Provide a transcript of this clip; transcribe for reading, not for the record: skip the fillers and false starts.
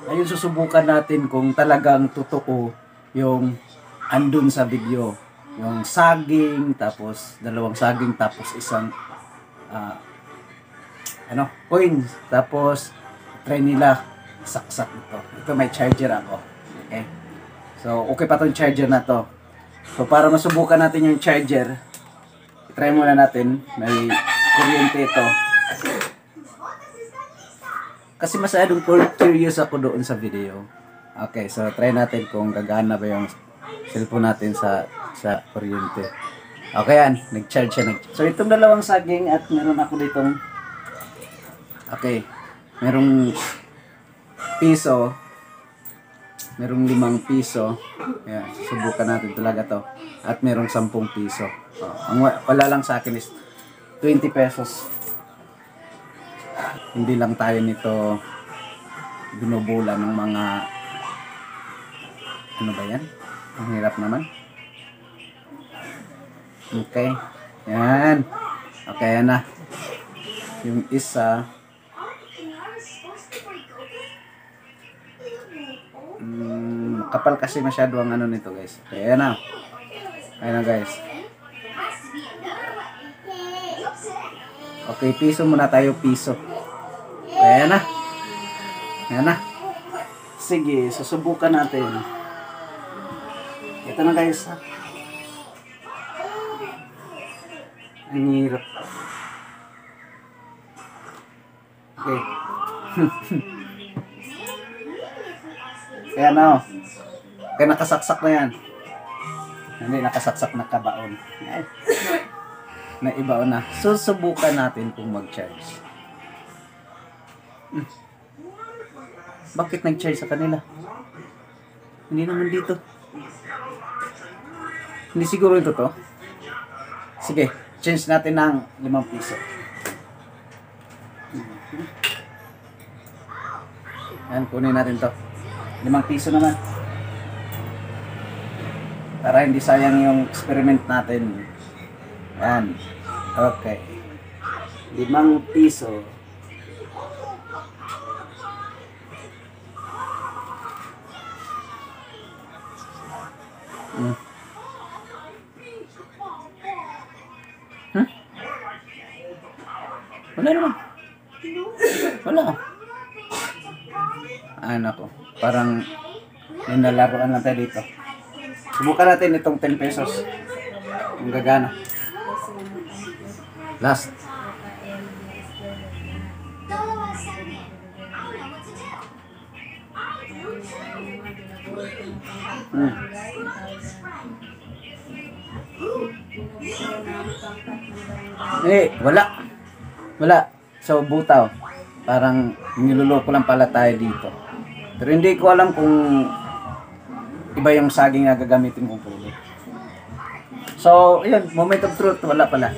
Ngayon susubukan natin kung talagang totoo yung andun sa video. Yung saging, tapos dalawang saging, tapos isang coins. Tapos try nila saksak ito. Ito may charger ako. Okay. So okay pa tong charger na to. So para masubukan natin yung charger, try muna natin. May kuryente ito. Kasi masyadong curious ako doon sa video. Okay, so try natin kung gagana ba yung cellphone natin sa kuryente. Okay yan, nag-charge siya. So itong dalawang saging at meron ako ditong merong piso. Merong 5 piso. Ayan, subukan natin talaga to. At merong 10 piso. Ang wala lang sa akin is 20 pesos. Hindi lang tayo nito binubulan ng mga ano ba yan? Ang hirap naman. Okay. Yan. Okay, yan na. Yung isa kapal kasi masyado ang ano nito guys. Okay, yan na. Ayan na guys. Okay, piso muna tayo, piso. Ayan na. Ayan na. Sige, susubukan natin. Ito na guys. Ang hirap. Okay. Ayan na. Okay, nakasaksak na yan. Hindi, nakasaksak na kabaon. Naibaon na. Susubukan natin kung mag-charge. Bakit nag-charge sa kanila? Hindi naman dito. Hindi siguro ito to. Sige, change natin ng 5 piso. Yan, kunin natin to. 5 piso naman. Para hindi sayang yung experiment natin. Yan. Okay. 5 piso. Wala naman. Wala. Ay nako. Parang ninalaroan lang tayo dito. Subukan natin itong 10 pesos. Kung gagana. Last. Wala. Wala. So, butaw. Parang niluloko lang pala tayo dito. Pero hindi ko alam kung iba yung saging na gagamitin kong pulo. So, yun. Moment of truth. Wala pala.